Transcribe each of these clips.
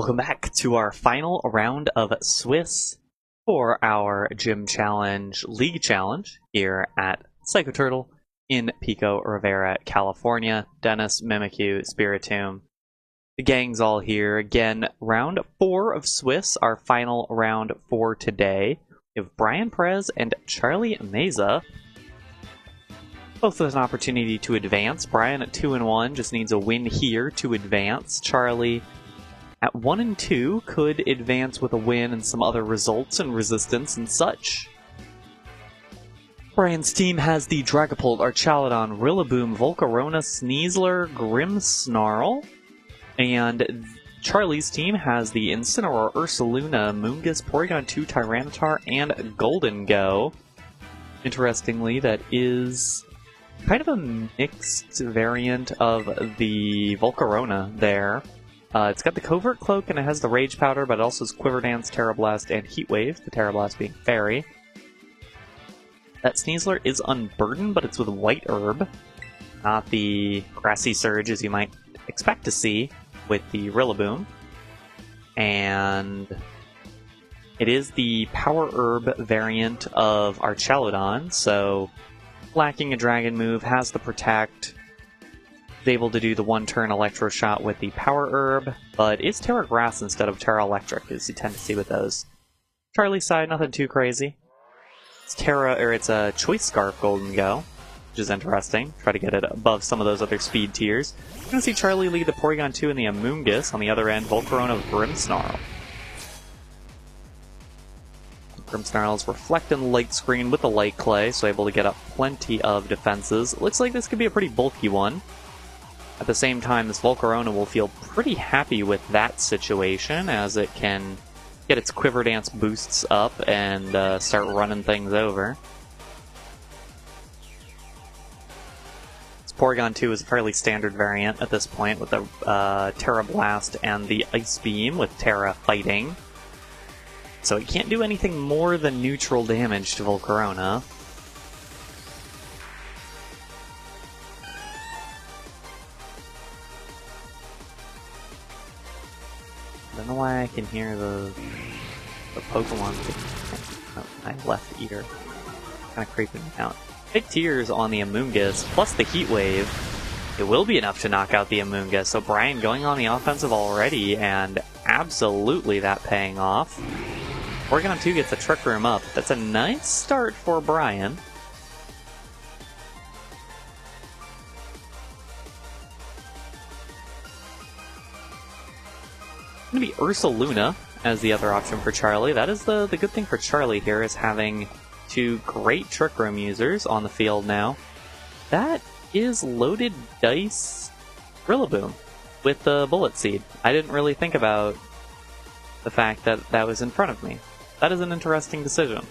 Welcome back to our final round of Swiss for our Gym Challenge League Challenge here at Psycho Turtle in Pico Rivera, California. Dennis, Mimikyu, Spiritomb. The gang's all here. Again, round 4 of Swiss, our final round for today. We have Brian Perez and Charlie Meza. Both with an opportunity to advance. Brian at 2-1 just needs a win here to advance. Charlie at 1-2 could advance with a win and some other results and resistance and such. Brian's team has the Dragapult, Archaludon, Rillaboom, Volcarona, Sneasler, Grimmsnarl. And Charlie's team has the Incineroar, Ursaluna, Moongus, Porygon 2, Tyranitar, and Golden Go. Interestingly, that is kind of a mixed variant of the Volcarona there. It's got the Covert Cloak and it has the Rage Powder, but it also has Quiver Dance, Terra Blast, and Heat Wave, the Terra Blast being Fairy. That Sneasler is unburdened, but it's with White Herb, not the Grassy Surge as you might expect to see with the Rillaboom. And it is the Power Herb variant of Archaludon, so lacking a Dragon move, has the Protect, is able to do the one-turn Electro Shot with the Power Herb, but is Terra Grass instead of Terra Electric, as you tend to see with those. Charlie's side, nothing too crazy. It's a Choice Scarf Golden Go, which is interesting. Try to get it above some of those other speed tiers. You're going to see Charlie lead the Porygon 2 and the Amoonguss. On the other end, Volcarona with Grimmsnarl. Grimmsnarl is reflecting Light Screen with the Light Clay, so able to get up plenty of defenses. It looks like this could be a pretty bulky one. At the same time, this Volcarona will feel pretty happy with that situation, as it can get its Quiver Dance boosts up and start running things over. This Porygon 2 is a fairly standard variant at this point, with the Terra Blast and the Ice Beam, with Terra fighting. So it can't do anything more than neutral damage to Volcarona. I don't know why I can hear the Pokemon thing. My left ear. Kind of creeping me out. Big tears on the Amoonguss, plus the Heat Wave. It will be enough to knock out the Amoonguss, so Brian going on the offensive already, and absolutely that paying off. Porygon 2 gets a Trick Room up. That's a nice start for Brian. It's going to be Ursaluna as the other option for Charlie. That is the good thing for Charlie here, is having 2 great Trick Room users on the field now. That is Loaded Dice Rillaboom with the Bullet Seed. I didn't really think about the fact that that was in front of me. That is an interesting decision.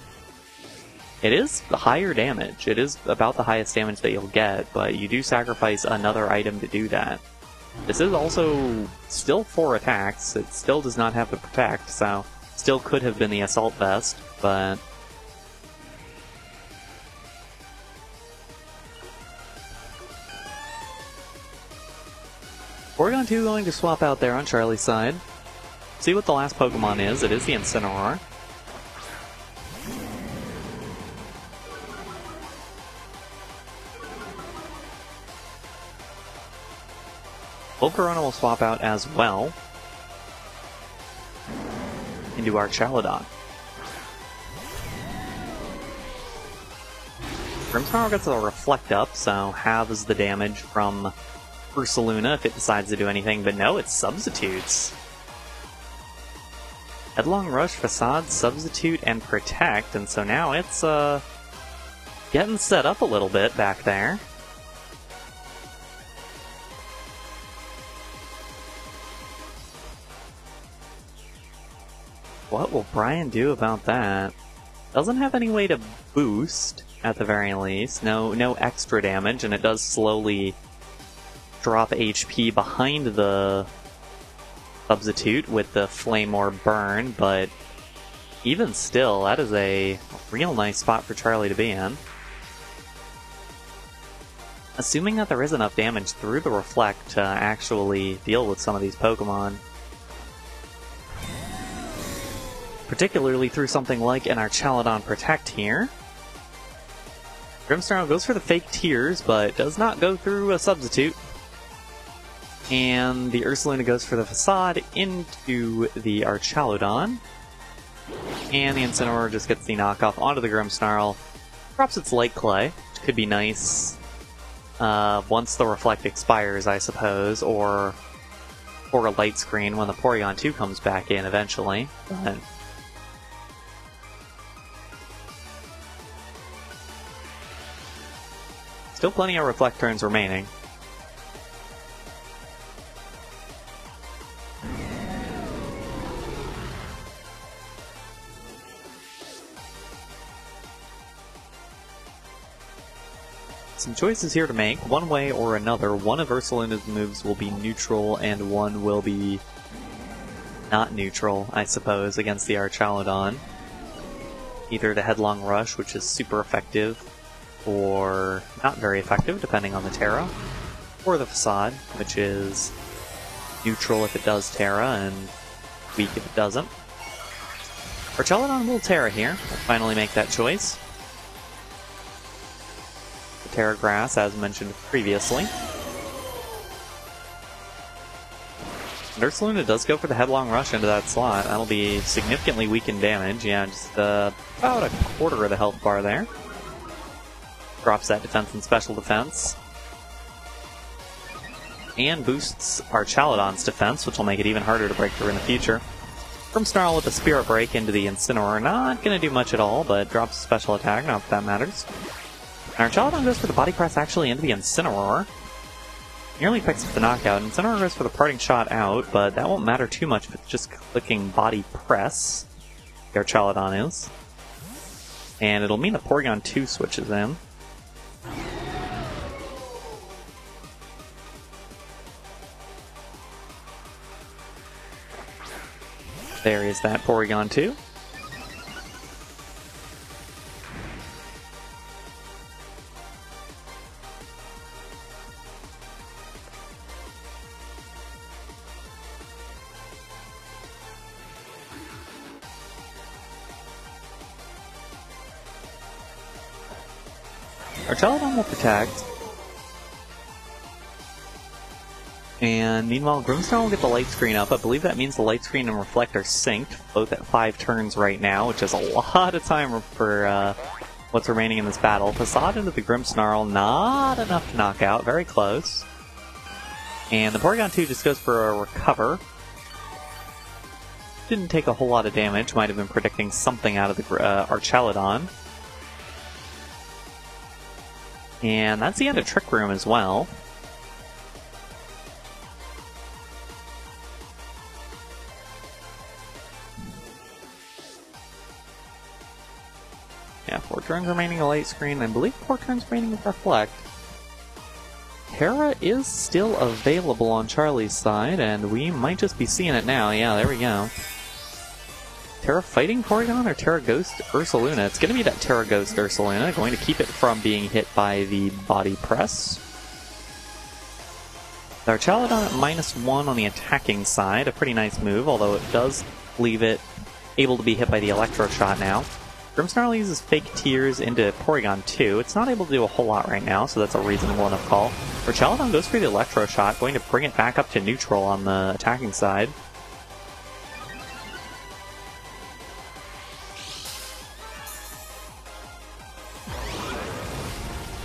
It is higher damage. It is about the highest damage that you'll get, but you do sacrifice another item to do that. This is also still 4 attacks. It still does not have the Protect, so still could have been the Assault Vest, but Porygon 2 going to swap out there on Charlie's side. See what the last Pokemon is. It is the Incineroar. Volcarona will swap out as well into Archaludon. Grimmsnarl gets a Reflect Up, so halves the damage from Ursaluna if it decides to do anything, but no, it substitutes. Headlong Rush, Facade, Substitute, and Protect, and so now it's getting set up a little bit back there. What will Brian do about that? Doesn't have any way to boost, at the very least. No extra damage, and it does slowly drop HP behind the Substitute with the Flame Orb Burn, but even still, that is a real nice spot for Charlie to be in. Assuming that there is enough damage through the Reflect to actually deal with some of these Pokemon. particularly through something like an Archaludon Protect here. Grimmsnarl goes for the fake tears, but does not go through a substitute. And the Ursaluna goes for the Facade into the Archaludon. And the Incineroar just gets the knockoff onto the Grimmsnarl. Drops its Light Clay, which could be nice once the Reflect expires, I suppose, or for a Light Screen when the Porygon 2 comes back in eventually. But still plenty of Reflect turns remaining. Some choices here to make. One way or another, one of Ursaluna's moves will be neutral and one will be not neutral, I suppose, against the Archaludon. Either the Headlong Rush, which is super effective, or not very effective, depending on the Terra, or the Facade, which is neutral if it does Terra and weak if it doesn't. Archaludon will Terra here. We'll finally make that choice. Terra Grass, as mentioned previously. And Ursaluna does go for the Headlong Rush into that slot. That'll be significantly weakened damage. Yeah, just about a quarter of the health bar there. Drops that defense and special defense. And boosts Archaludon's defense, which will make it even harder to break through in the future. Grimmsnarl with a Spirit Break into the Incineroar. Not going to do much at all, but drops a special attack, not that matters. And Archaludon goes for the Body Press actually into the Incineroar. Nearly picks up the knockout. Incineroar goes for the Parting Shot out, but that won't matter too much if it's just clicking Body Press. The Archaludon is. And it'll mean the Porygon 2 switches in. There is that Porygon 2. Archaludon will protect. And meanwhile, Grimmsnarl will get the Light Screen up. I believe that means the Light Screen and Reflect are synced, both at 5 turns right now, which is a lot of time for what's remaining in this battle. Facade into the Grimmsnarl, not enough to knock out, very close. And the Porygon 2 just goes for a Recover. Didn't take a whole lot of damage, might have been predicting something out of the Archaludon. And that's the end of Trick Room as well. Yeah, 4 turns remaining a Light Screen, I believe 4 turns remaining with Reflect. Terra is still available on Charlie's side, and we might just be seeing it now. Yeah, there we go. Terra Fighting Porygon or Terra Ghost Ursaluna? It's going to be that Terra Ghost Ursaluna, going to keep it from being hit by the Body Press. The Archaludon at -1 on the attacking side, a pretty nice move, although it does leave it able to be hit by the Electro Shot now. Grimmsnarl uses Fake Tears into Porygon 2. It's not able to do a whole lot right now, so that's a reasonable enough call. Archaludon goes for the Electro Shot, going to bring it back up to neutral on the attacking side.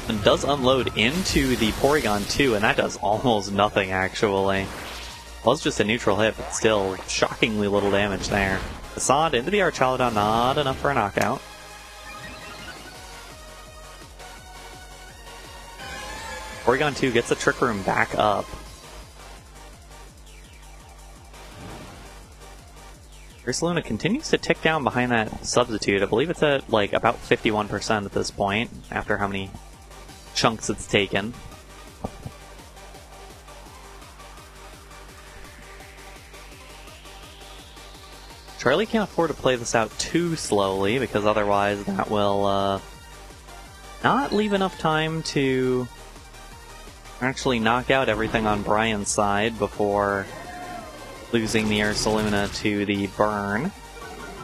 And does unload into the Porygon 2, and that does almost nothing, actually. Well, it's just a neutral hit, but still shockingly little damage there. Facade into the Archaludon, not enough for a knockout. Porygon 2 gets the Trick Room back up. Ursaluna continues to tick down behind that substitute. I believe it's at like about 51% at this point, after how many chunks it's taken. Charlie can't afford to play this out too slowly, because otherwise that will not leave enough time to actually knock out everything on Brian's side before losing the Ursaluna to the burn.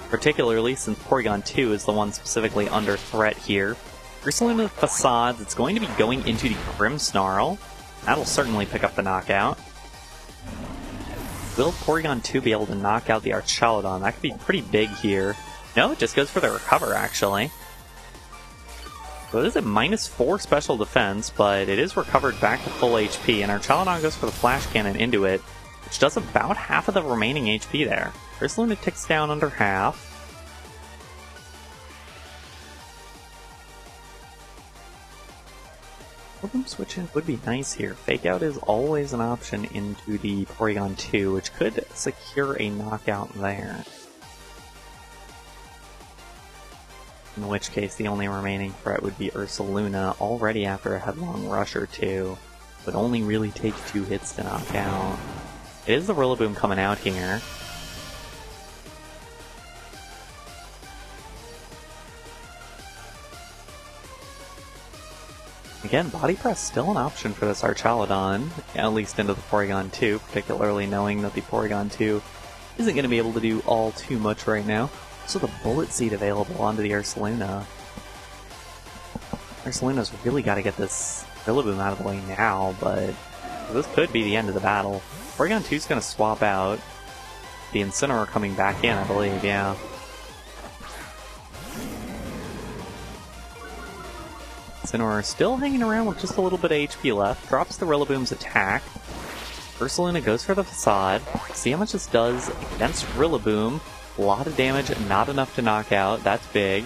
particularly since Porygon 2 is the one specifically under threat here. Ursaluna Facades, it's going to be going into the Grimmsnarl. That'll certainly pick up the knockout. Will Porygon 2 be able to knock out the Archaludon? That could be pretty big here. No, it just goes for the recover, actually. So it is a -4 special defense, but it is recovered back to full HP, and Archaludon goes for the Flash Cannon into it, which does about half of the remaining HP there. Ursaluna ticks down under half. Rillaboom switching would be nice here. Fake Out is always an option into the Porygon 2, which could secure a knockout there. In which case, the only remaining threat would be Ursaluna, already after a Headlong Rush or two. Would only really take 2 hits to knock out. It is the Rillaboom coming out here. Again, Body Press still an option for this Archaludon, at least into the Porygon 2, particularly knowing that the Porygon 2 isn't going to be able to do all too much right now. So the Bullet Seed available onto the Ursaluna. Ursaluna's really got to get this Rillaboom out of the way now, but this could be the end of the battle. Porygon 2 is going to swap out. The Incineroar coming back in, I believe, yeah. Incineroar still hanging around with just a little bit of HP left. Drops the Rillaboom's attack. Ursaluna goes for the Facade. See how much this does against Rillaboom. A lot of damage, not enough to knock out. That's big.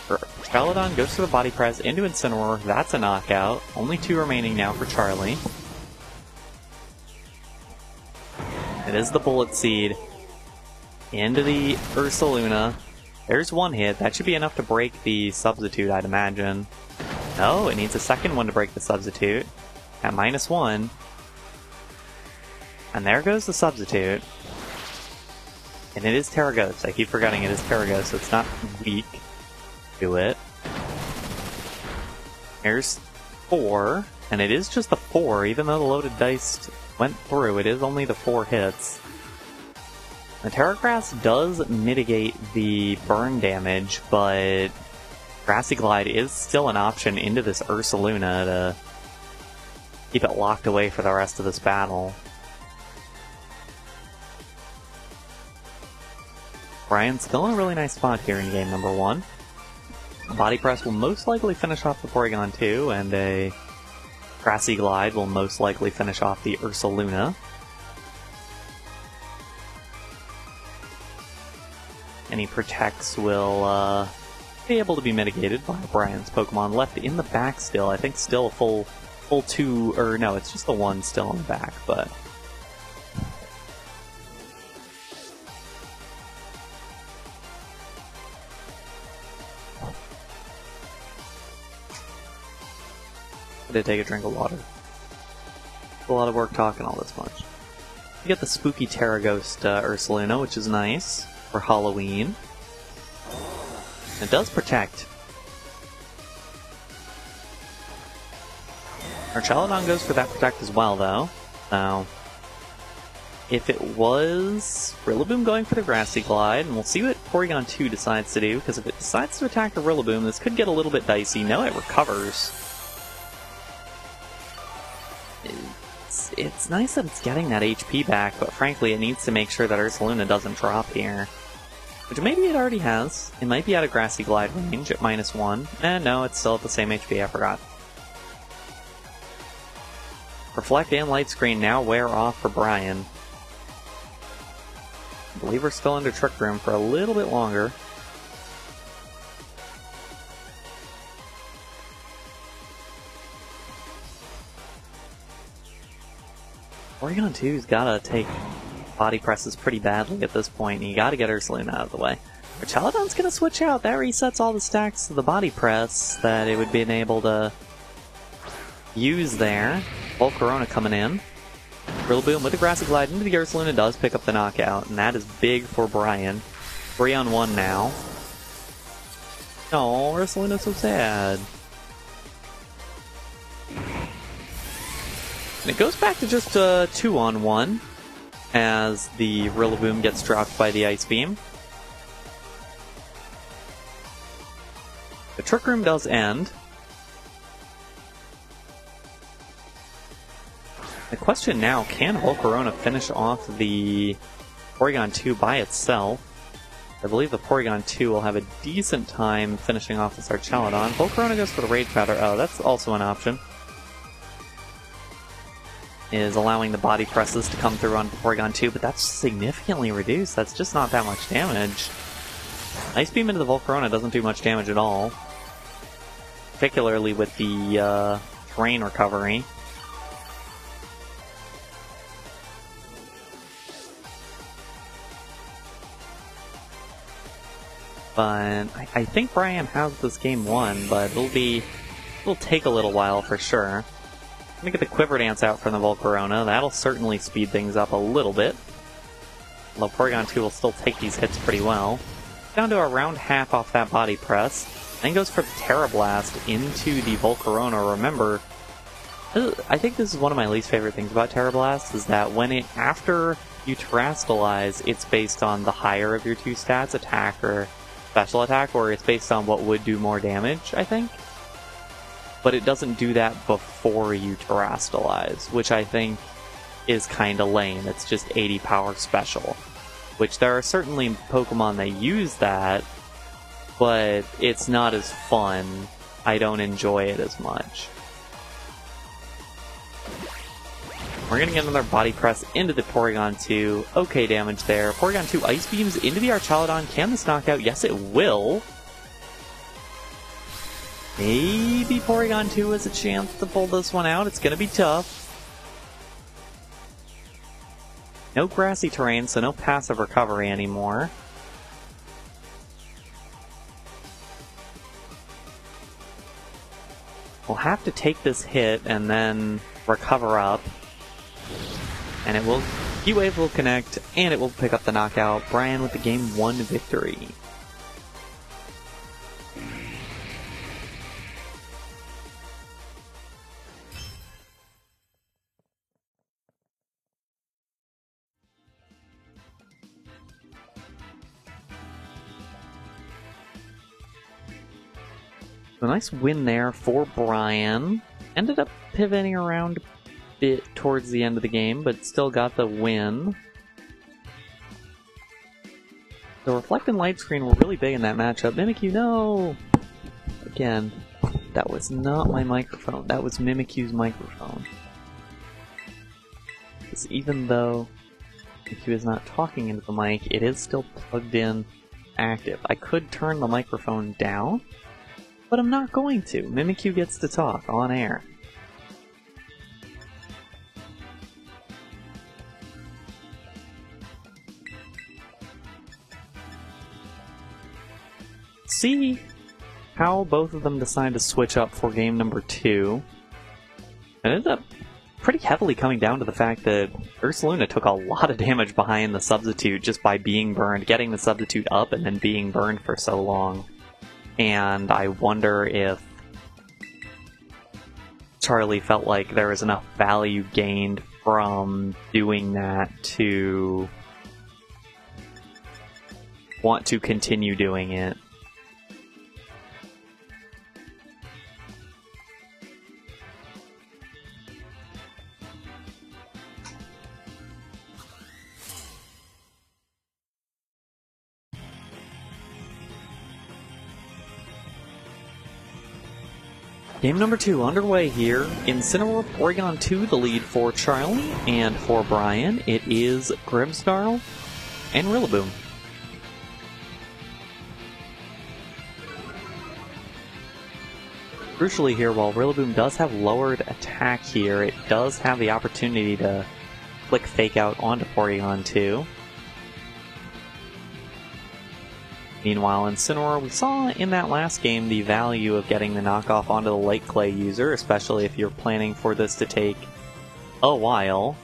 Archaludon goes for the Body Press into Incineroar. That's a knockout. Only 2 remaining now for Charlie. It is the Bullet Seed into the Ursaluna. There's 1 hit. That should be enough to break the Substitute, I'd imagine. No, it needs a second one to break the Substitute. At -1. And there goes the Substitute. And it is Terra Ghost. I keep forgetting it is Terra Ghost, so it's not weak to it. Here's 4. And it is just the 4, even though the loaded dice went through. It is only the 4 hits. The Terra Grass does mitigate the burn damage, but Grassy Glide is still an option into this Ursaluna to keep it locked away for the rest of this battle. Brian's still in a really nice spot here in game number 1. Body Press will most likely finish off the Porygon 2, and a Grassy Glide will most likely finish off the Ursaluna. Any Protects will be able to be mitigated by Brian's Pokemon left in the back still. I think still a full 2, or no, it's just the 1 still in the back, but I did take a drink of water. A lot of work talking all this much. You get the spooky Terra Ghost Ursaluna, which is nice for Halloween. It does protect. Archaludon goes for that protect as well, though. Now, if it was Rillaboom going for the Grassy Glide, and we'll see what Porygon 2 decides to do, because if it decides to attack the Rillaboom, this could get a little bit dicey. No, it recovers. It's nice that it's getting that HP back, but frankly, it needs to make sure that Ursaluna doesn't drop here. Which maybe it already has. It might be out of Grassy Glide range at -1. No, it's still at the same HP, I forgot. Reflect and Light Screen now wear off for Brian. I believe we're still under Trick Room for a little bit longer. Porygon 2's gotta take Body Presses pretty badly at this point, and you gotta get Ursaluna out of the way. Archaludon's gonna switch out. That resets all the stacks to the Body Press that it would be able to use there. Volcarona coming in. Rillaboom with the Grassy Glide into the Ursaluna does pick up the knockout, and that is big for Brian. 3-on-1 now. Oh, Ursaluna's so sad. And it goes back to just 2-on-1 as the Rillaboom gets dropped by the Ice Beam. The Trick Room does end. The question now, can Volcarona finish off the Porygon 2 by itself? I believe the Porygon 2 will have a decent time finishing off this Archaludon. Volcarona goes for the Rage Powder. Oh, that's also an option. Is allowing the body presses to come through on Porygon 2, but that's significantly reduced. That's just not that much damage. Ice Beam into the Volcarona doesn't do much damage at all. Particularly with the terrain recovery. But I think Brian has this game won, but it'll take a little while for sure. Let me get the Quiver Dance out from the Volcarona. That'll certainly speed things up a little bit. Although Porygon 2 will still take these hits pretty well. Down to around half off that body press. Then goes for the Terra Blast into the Volcarona. Remember, I think this is one of my least favorite things about Terra Blast, is that after you Terrastalize, it's based on the higher of your two stats, attack or special attack, or it's based on what would do more damage, I think. But it doesn't do that before you Terrastalize, which I think is kinda lame. It's just 80 power special. Which there are certainly Pokemon that use that, but it's not as fun. I don't enjoy it as much. We're gonna get another Body Press into the Porygon 2. Okay damage there. Porygon 2 Ice Beams into the Archaludon. Can this knock out? Yes, it will. Maybe Porygon 2 has a chance to pull this one out. It's gonna be tough. No grassy terrain, so no passive recovery anymore. We'll have to take this hit and then recover up. And Heat Wave will connect, and it will pick up the knockout. Brian with the Game 1 victory. A nice win there for Brian. Ended up pivoting around a bit towards the end of the game, but still got the win. The Reflect and Light Screen were really big in that matchup. Mimikyu, no! Again, that was not my microphone. That was Mimikyu's microphone. Because even though Mimikyu is not talking into the mic, it is still plugged in active. I could turn the microphone down, but I'm not going to. Mimikyu gets to talk on air. See how both of them decide to switch up for game number 2. It ended up pretty heavily coming down to the fact that Ursaluna took a lot of damage behind the substitute just by being burned, getting the substitute up and then being burned for so long. And I wonder if Charlie felt like there was enough value gained from doing that to want to continue doing it. Game number 2 underway here. Incineroar, Porygon 2, the lead for Charlie, and for Brian, it is Grimmsnarl and Rillaboom. Crucially here, while Rillaboom does have lowered attack here, it does have the opportunity to click Fake Out onto Porygon 2. Meanwhile, Incineroar, we saw in that last game the value of getting the knockoff onto the Light Clay user, especially if you're planning for this to take a while.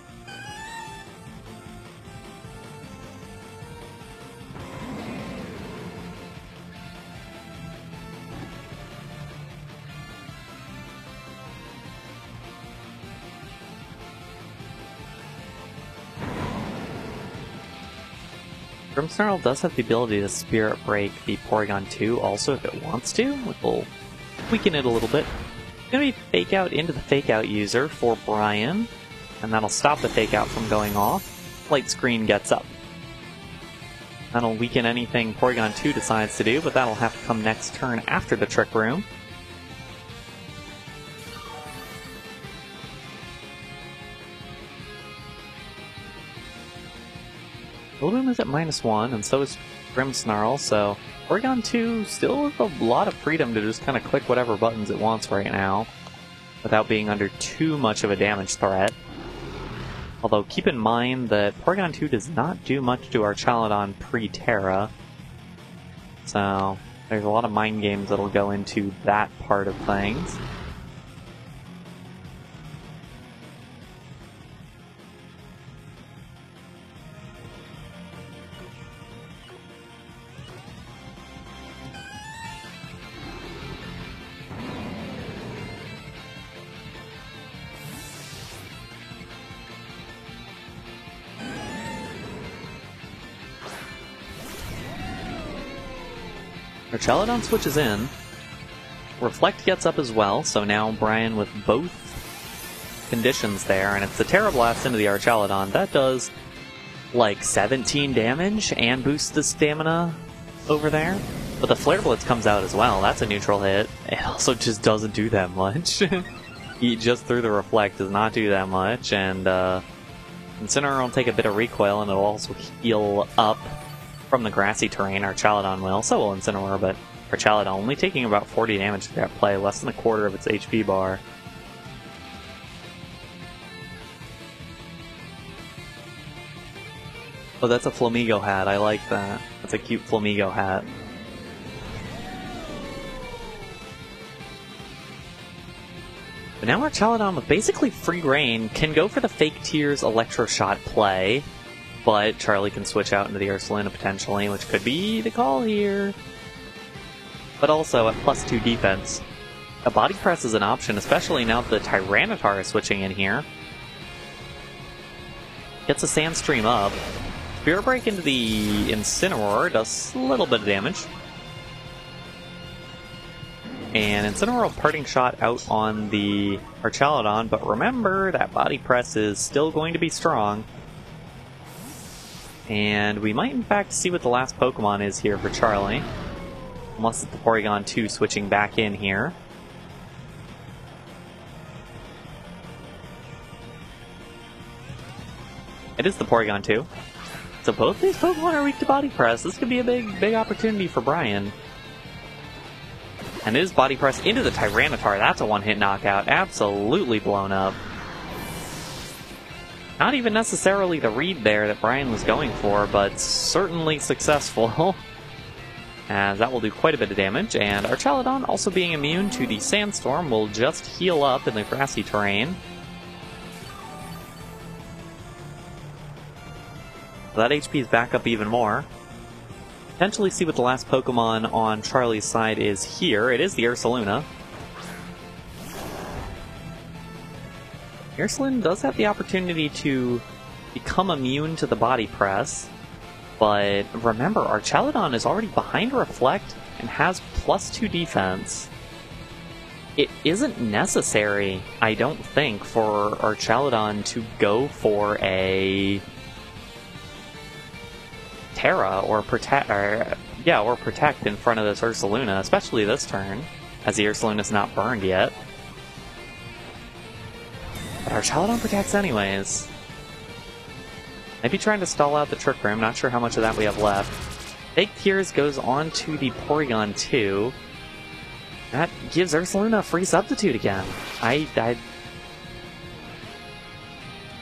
Grimmsnarl does have the ability to Spirit Break the Porygon 2 also if it wants to, which will weaken it a little bit. It's going to be Fake Out into the Fake Out user for Brian, and that'll stop the Fake Out from going off. Light Screen gets up. That'll weaken anything Porygon 2 decides to do, but that'll have to come next turn after the Trick Room. Rillaboom is at -1, and so is Grimmsnarl, so Porygon 2 still has a lot of freedom to just kind of click whatever buttons it wants right now, without being under too much of a damage threat. Although keep in mind that Porygon 2 does not do much to our Chaladon pre-Terra, so there's a lot of mind games that'll go into that part of things. Our Chaladon switches in. Reflect gets up as well, so now Brian with both conditions there, and it's the Terra Blast into the Archaladon. That does like 17 damage and boosts the stamina over there. But the Flare Blitz comes out as well. That's a neutral hit. It also just doesn't do that much. He just through the Reflect does not do that much, and Incineroar will take a bit of recoil, and it'll also heal up from the grassy terrain. Our Chaladon will, so will Incineroar, but our Chaladon only taking about 40 damage to that play, less than a quarter of its HP bar. Oh, that's a Flamigo hat, I like that. That's a cute Flamigo hat. But now our Chaladon with basically free reign can go for the Fake Tears Electroshot play, but Charlie can switch out into the Ursaluna potentially, which could be the call here. But also at +2 defense, a Body Press is an option, especially now that the Tyranitar is switching in here. Gets a Sandstream up. Spirit Break into the Incineroar does a little bit of damage. And Incineroar Parting Shot out on the Archaladon, but remember that Body Press is still going to be strong. And we might in fact see what the last Pokemon is here for Charlie. Unless it's the Porygon 2 switching back in here. It is the Porygon 2. So both these Pokemon are weak to Body Press. This could be a big opportunity for Brian. And it is Body Press into the Tyranitar. That's a one-hit knockout. Absolutely blown up. Not even necessarily the read there that Brian was going for, but certainly successful. As that will do quite a bit of damage, and our Chaladon, also being immune to the Sandstorm, will just heal up in the grassy terrain. So that HP is back up even more. Potentially see what the last Pokemon on Charlie's side is here. It is the Ursaluna. Ursaluna does have the opportunity to become immune to the Body Press, but remember, our Chaladon is already behind Reflect and has +2 defense. It isn't necessary, I don't think, for our Chaladon to go for a Terra or Protect in front of this Ursaluna, especially this turn, as the Ursaluna's not burned yet. But our Chaladon protects anyways. Maybe trying to stall out the Trick Room, not sure how much of that we have left. Fake Tears goes on to the Porygon 2. That gives Ursaluna a free substitute again. I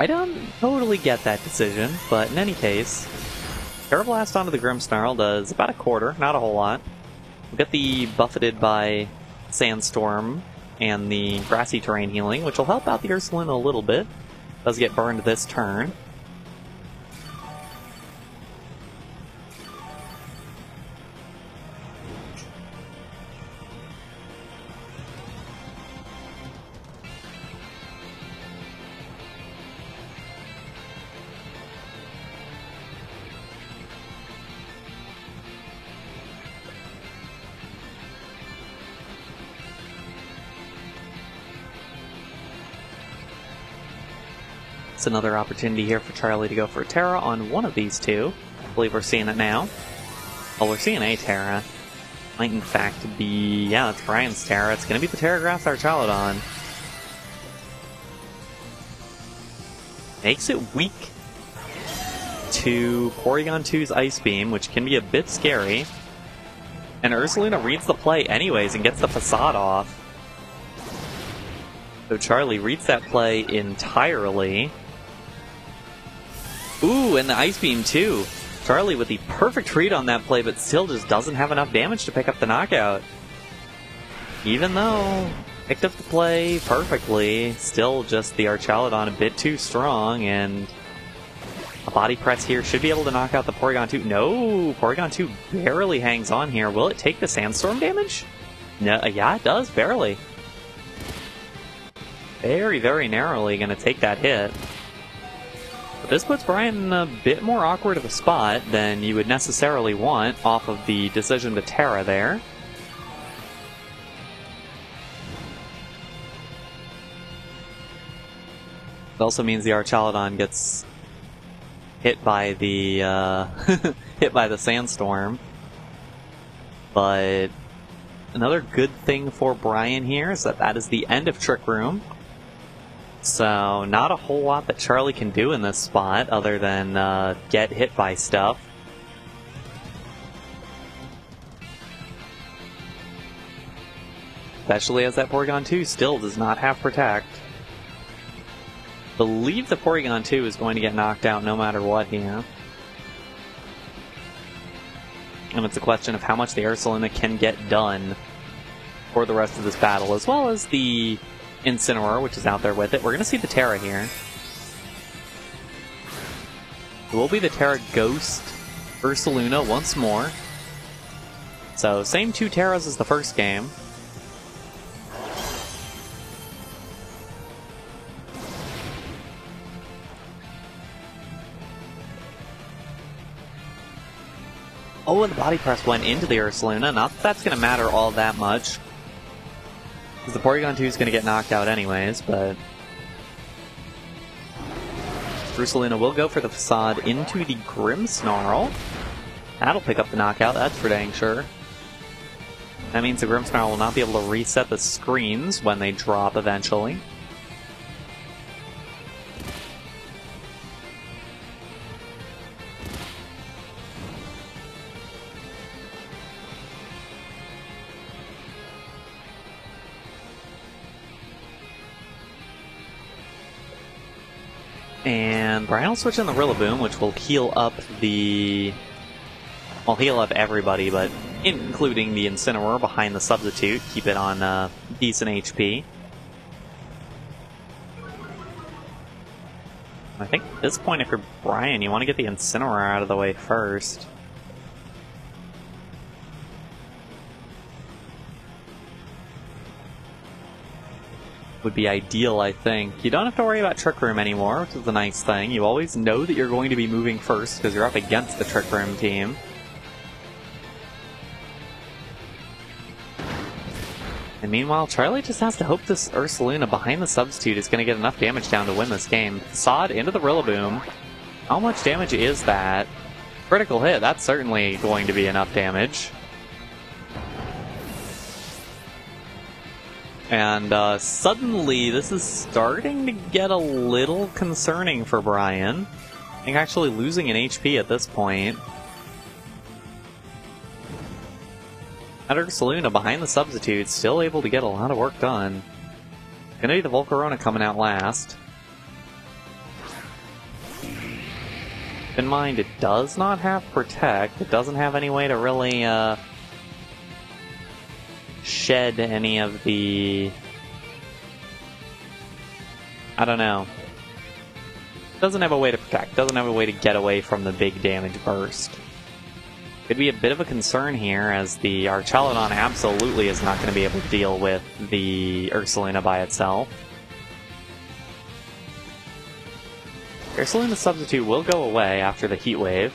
don't totally get that decision, but in any case, Terra Blast onto the Grimmsnarl does about a quarter, not a whole lot. We get the Buffeted by Sandstorm and the Grassy Terrain healing, which will help out the Ursaluna a little bit. Does get burned this turn. It's another opportunity here for Charlie to go for a Terra on one of these two. I believe we're seeing it now. Well, we're seeing a Terra. Might in fact be... yeah, it's Brian's Terra. It's going to be the Terra Grass Archaludon. Makes it weak to Porygon 2's Ice Beam, which can be a bit scary. And Ursaluna reads the play anyways and gets the Facade off. So Charlie reads that play entirely. Ooh, and the Ice Beam too. Charlie with the perfect read on that play, but still just doesn't have enough damage to pick up the knockout. Even though picked up the play perfectly, still just the Archaludon a bit too strong, and a Body Press here should be able to knock out the Porygon 2. No, Porygon 2 barely hangs on here. Will it take the Sandstorm damage? No, yeah, it does, barely. Very, very narrowly going to take that hit. But this puts Brian in a bit more awkward of a spot than you would necessarily want off of the decision to Terra there. It also means the Archaludon gets hit by the hit by the Sandstorm. But another good thing for Brian here is that is the end of Trick Room. So not a whole lot that Charlie can do in this spot other than get hit by stuff. Especially as that Porygon 2 still does not have Protect. Believe the Porygon 2 is going to get knocked out no matter what here. And it's a question of how much the Ursaluna can get done for the rest of this battle, as well as the Incineroar, which is out there with it. We're going to see the Terra here. It will be the Terra Ghost Ursaluna once more. So, same two Terras as the first game. Oh, and the Body Press went into the Ursaluna. Not that that's going to matter all that much, because the Porygon 2 is going to get knocked out anyways, but Ursaluna will go for the Facade into the Grimmsnarl. That'll pick up the knockout, that's for dang sure. That means the Grimmsnarl will not be able to reset the screens when they drop eventually. And Brian will switch in the Rillaboom, which will heal up the... well, heal up everybody, but including the Incineroar behind the Substitute. Keep it on decent HP. I think at this point, if you're Brian, you want to get the Incineroar out of the way first. Would be ideal, I think. You don't have to worry about Trick Room anymore, which is a nice thing. You always know that you're going to be moving first because you're up against the Trick Room team. And meanwhile, Charlie just has to hope this Ursaluna behind the Substitute is going to get enough damage down to win this game. Sod into the Rillaboom. How much damage is that? Critical hit, that's certainly going to be enough damage. And suddenly, this is starting to get a little concerning for Brian. I think actually losing an HP at this point. That Ursaluna behind the Substitute, still able to get a lot of work done. Gonna be the Volcarona coming out last. Keep in mind, it does not have Protect. It doesn't have any way to really shed any of the... I don't know. Doesn't have a way to protect. Doesn't have a way to get away from the big damage burst. Could be a bit of a concern here, as the Archaludon absolutely is not going to be able to deal with the Ursaluna by itself. Ursaluna Substitute will go away after the Heat Wave.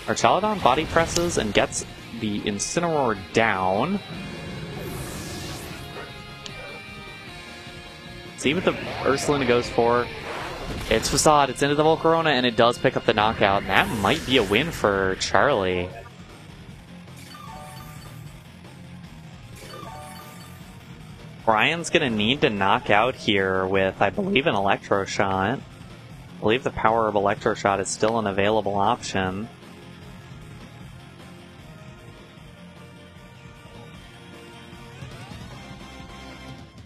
Archaludon Body Presses and gets the Incineroar down. See what the Ursaluna goes for. It's Facade, it's into the Volcarona, and it does pick up the knockout, and that might be a win for Charlie. Brian's gonna need to knock out here with, I believe, an Electro Shot. I believe the power of Electro Shot is still an available option.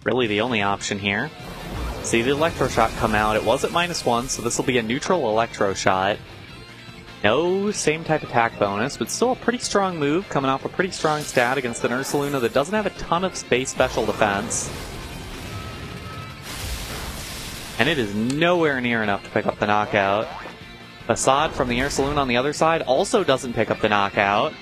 Really the only option here. See the Electro Shot come out. It was at -1, so this will be a neutral Electro Shot. No same type attack bonus, but still a pretty strong move, coming off a pretty strong stat against an Ursaluna that doesn't have a ton of space special defense. And it is nowhere near enough to pick up the knockout. Facade from the Ursaluna on the other side also doesn't pick up the knockout.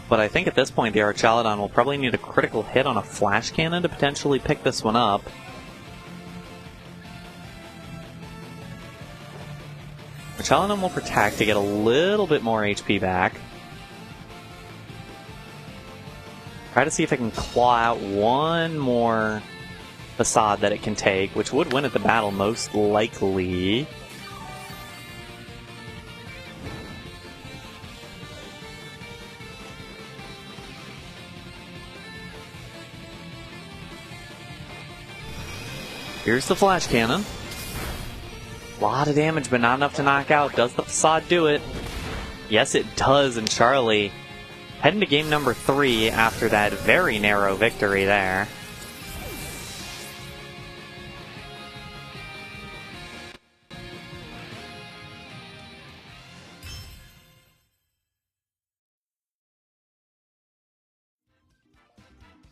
But I think at this point the Archaludon will probably need a critical hit on a Flash Cannon to potentially pick this one up. Archaludon will protect to get a little bit more HP back. Try to see if it can claw out one more Facade that it can take, which would win at the battle most likely. Here's the Flash Cannon. A lot of damage, but not enough to knock out. Does the Facade do it? Yes, it does, and Charlie heading to game number 3 after that very narrow victory there.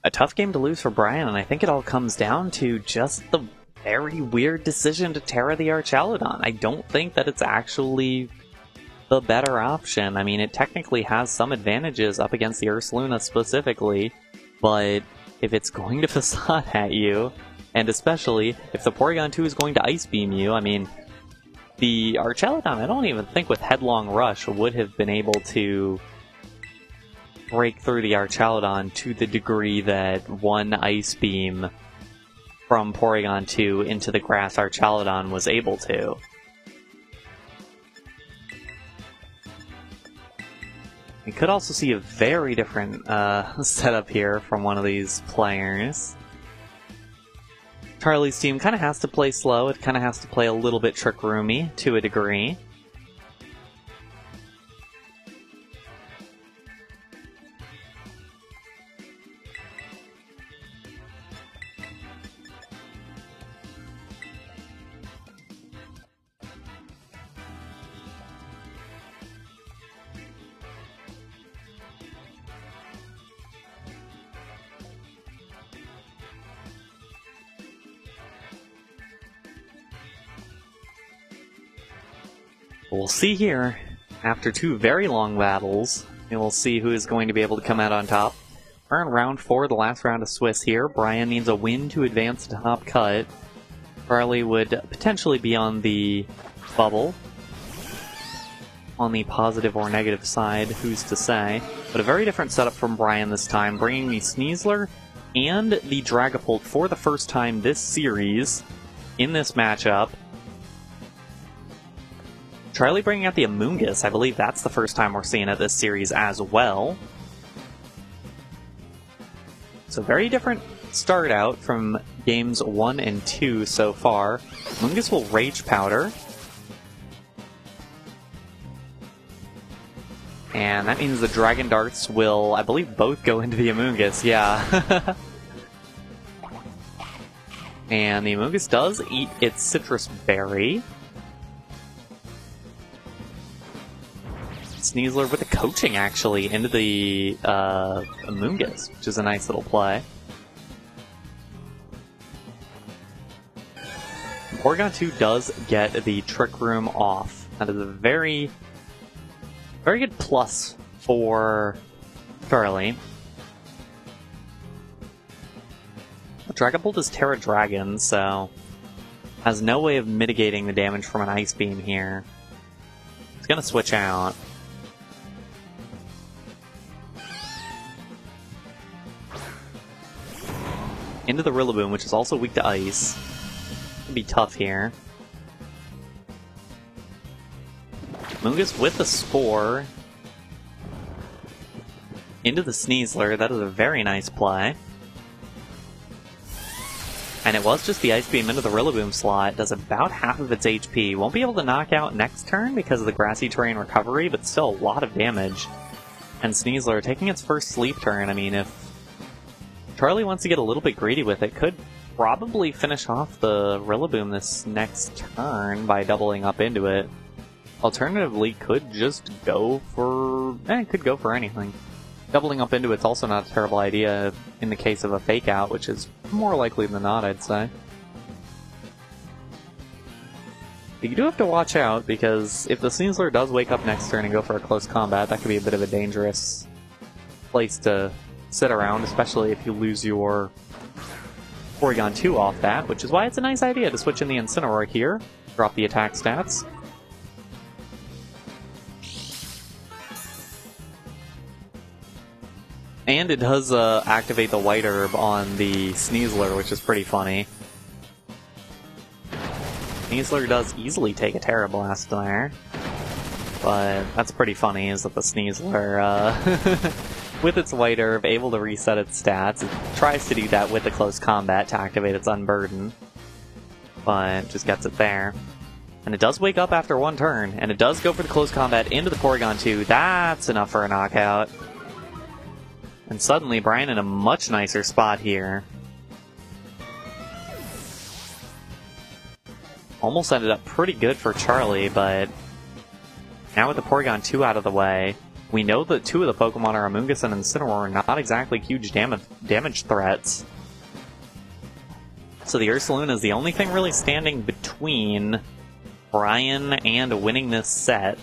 A tough game to lose for Brian, and I think it all comes down to just the very weird decision to Terra the Archaludon. I don't think that it's actually the better option. I mean, it technically has some advantages up against the Ursaluna specifically, but if it's going to Facade at you, and especially if the Porygon 2 is going to Ice Beam you, I mean, the Archaludon, I don't even think with Headlong Rush would have been able to break through the Archaludon to the degree that one Ice Beam from Porygon 2 into the Grass Archaludon was able to. We could also see a very different setup here from one of these players. Charlie's team kind of has to play slow, it kind of has to play a little bit Trick Roomy to a degree. We'll see here, after 2 very long battles, and we'll see who is going to be able to come out on top. We're in round 4, the last round of Swiss here. Brian needs a win to advance to top cut. Charlie would potentially be on the bubble. On the positive or negative side, who's to say. But a very different setup from Brian this time, bringing the Sneasler and the Dragapult for the first time this series in this matchup. Charlie bringing out the Amoonguss. I believe that's the first time we're seeing it this series as well. So very different start out from games 1 and 2 so far. Amoonguss will Rage Powder. And that means the Dragon Darts will, I believe, both go into the Amoonguss, yeah. And the Amoonguss does eat its Citrus Berry. Sneasler with the coaching, actually, into the Amoonguss, which is a nice little play. Porygon 2 does get the Trick Room off. That is a very, very good plus for Charlie. Dragapult is Terra Dragon, so has no way of mitigating the damage from an Ice Beam here. It's gonna switch out. into the Rillaboom, which is also weak to ice. It'll be tough here. Mungus with the Spore. Into the Sneasler. That is a very nice play. And it was just the Ice Beam into the Rillaboom slot. Does about half of its HP. Won't be able to knock out next turn because of the Grassy Terrain recovery, but still a lot of damage. And Sneasler taking its first sleep turn. I mean, if Charlie wants to get a little bit greedy with it, could probably finish off the Rillaboom this next turn by doubling up into it. Alternatively, could just go for... could go for anything. Doubling up into it's also not a terrible idea in the case of a fake out, which is more likely than not, I'd say. But you do have to watch out, because if the Sneasler does wake up next turn and go for a close combat, that could be a bit of a dangerous place to sit around, especially if you lose your Porygon 2 off that, which is why it's a nice idea to switch in the Incineroar here, drop the attack stats. And it does activate the White Herb on the Sneasler, which is pretty funny. Sneasler does easily take a Terra Blast there. But that's pretty funny, is that the Sneasler, with its White Herb, able to reset its stats. It tries to do that with the Close Combat to activate its Unburden. But just gets it there. And it does wake up after one turn, and it does go for the Close Combat into the Porygon 2. That's enough for a knockout. And suddenly, Brian in a much nicer spot here. Almost ended up pretty good for Charlie, but now with the Porygon 2 out of the way, we know that two of the Pokemon are Amoonguss and Incineroar, not exactly huge damage threats. So the Ursaluna is the only thing really standing between Brian and winning this set.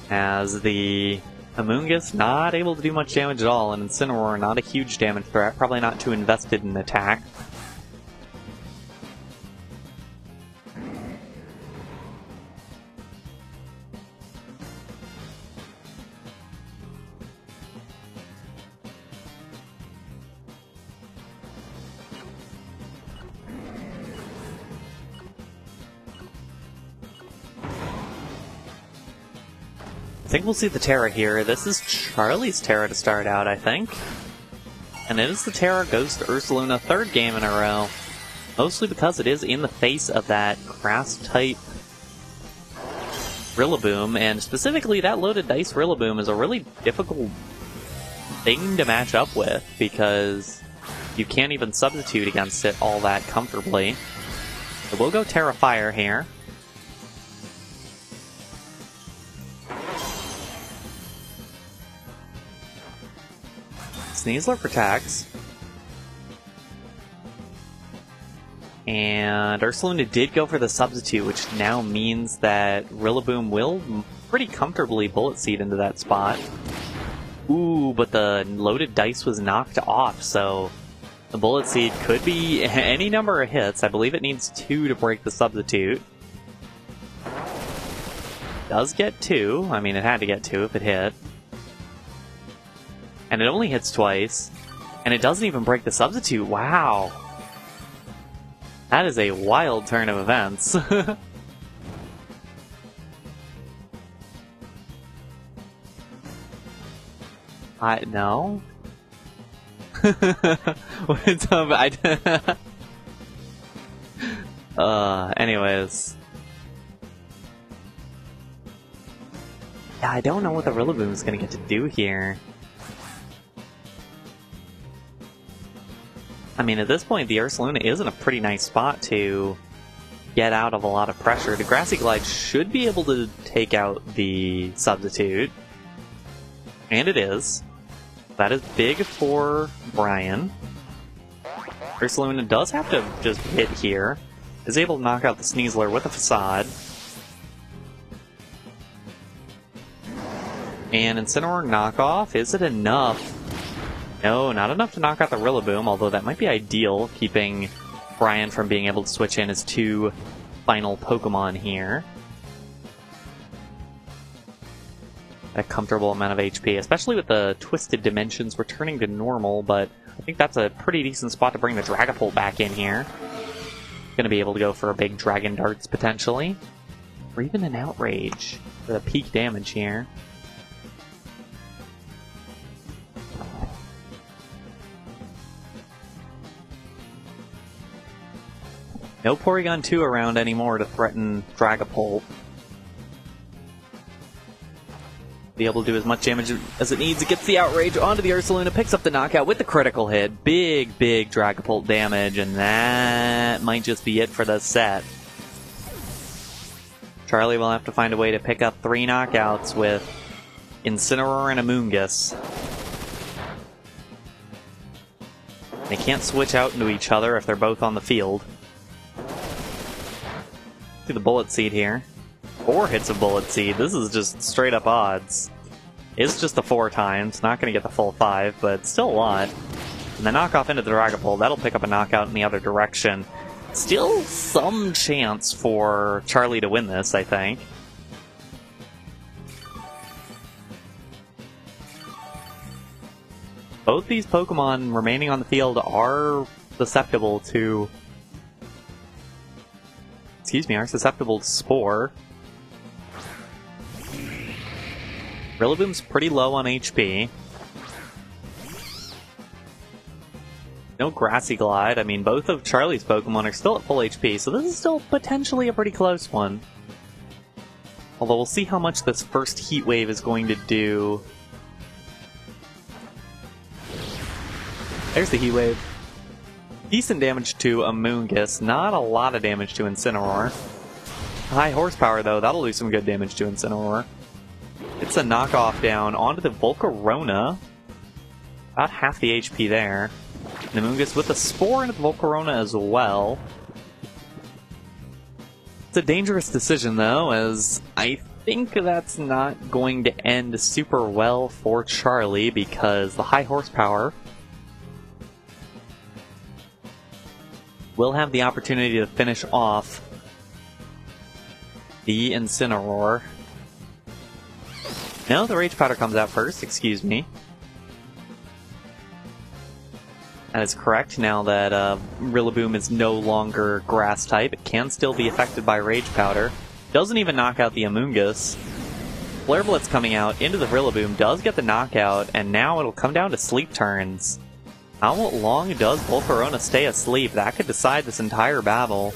As the Amoonguss not able to do much damage at all, and Incineroar not a huge damage threat, probably not too invested in attack. I think we'll see the Terra here. This is Charlie's Terra to start out, I think. And it is the Terra goes to Ursaluna, third game in a row. Mostly because it is in the face of that Grass-type Rillaboom, and specifically that Loaded Dice Rillaboom is a really difficult thing to match up with, because you can't even substitute against it all that comfortably. So we'll go Terra Fire here. Sneasler protects. And Ursaluna did go for the substitute, which now means that Rillaboom will pretty comfortably Bullet Seed into that spot. Ooh, but the Loaded Dice was knocked off, so the Bullet Seed could be any number of hits. I believe it needs 2 to break the substitute. Does get 2. I mean, it had to get 2 if it hit. And it only hits twice. And it doesn't even break the substitute. Wow. That is a wild turn of events. No? What's up? Anyways. Yeah, I don't know what the Rillaboom is gonna get to do here. I mean, at this point, the Ursaluna is in a pretty nice spot to get out of a lot of pressure. The Grassy Glide should be able to take out the substitute. And it is. That is big for Brian. Ursaluna does have to just hit here. Is able to knock out the Sneasler with a Facade. And Incineroar knockoff, is it enough? No, not enough to knock out the Rillaboom, although that might be ideal, keeping Brian from being able to switch in his 2 final Pokemon here. a comfortable amount of HP, especially with the twisted dimensions returning to normal, but I think that's a pretty decent spot to bring the Dragapult back in here. Gonna be able to go for a big Dragon Darts, potentially. Or even an Outrage for the peak damage here. No Porygon 2 around anymore to threaten Dragapult. Be able to do as much damage as it needs. It gets the Outrage onto the Ursaluna, picks up the knockout with the critical hit. Big Dragapult damage, and that might just be it for the set. Charlie will have to find a way to pick up 3 knockouts with Incineroar and Amoonguss. They can't switch out into each other if they're both on the field. See the Bullet Seed here. 4 hits of Bullet Seed. This is just straight up odds. It's just the 4 times. Not going to get the full 5, but still a lot. And the knockoff into the Dragapult. That'll pick up a knockout in the other direction. Still some chance for Charlie to win this, I think. Both these Pokemon remaining on the field are susceptible to... are susceptible to Spore. Rillaboom's pretty low on HP. No Grassy Glide. I mean, both of Charlie's Pokemon are still at full HP, so this is still potentially a pretty close one. Although we'll see how much this first Heat Wave is going to do. There's the Heat Wave. Decent damage to Amoonguss, not a lot of damage to Incineroar. High horsepower though, that'll do some good damage to Incineroar. It's a knockoff down onto the Volcarona. About half the HP there. And Amoonguss with a Spore into the Volcarona as well. It's a dangerous decision though, as I think that's not going to end super well for Charlie because the high horsepower will have the opportunity to finish off the Incineroar. No, the Rage Powder comes out first, excuse me. That is correct, now that Rillaboom is no longer Grass type. It can still be affected by Rage Powder. Doesn't even knock out the Amoonguss. Flare Blitz coming out into the Rillaboom does get the knockout, and now it'll come down to sleep turns. How long does Volcarona stay asleep? That could decide this entire battle.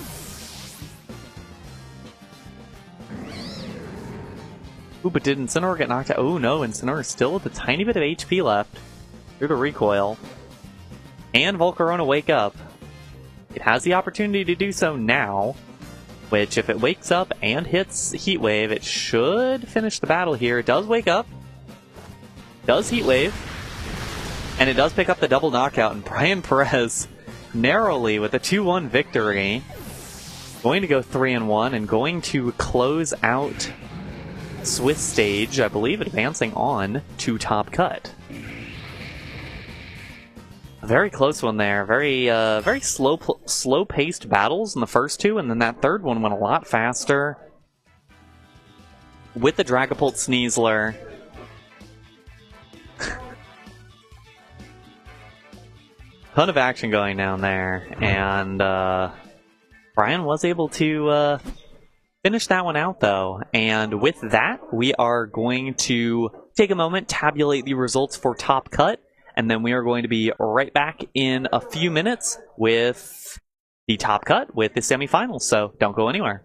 Ooh, but did Incineroar get knocked out? Oh no, Incineroar still with a tiny bit of HP left through the recoil. And Volcarona wake up. It has the opportunity to do so now, which if it wakes up and hits Heat Wave, it should finish the battle here. It does wake up, does Heat Wave, and it does pick up the double knockout, and Brian Perez narrowly with a 2-1 victory. Going to go 3-1 and going to close out Swiss stage, I believe advancing on to Top Cut. A very close one there. Very slow-paced battles in the first two, and then that third one went a lot faster. With the Dragapult Sneasler. Ton of action going down there, and Brian was able to finish that one out, though. And with that, we are going to take a moment, tabulate the results for Top Cut, and then we are going to be right back in a few minutes with the Top Cut with the semifinals, so don't go anywhere.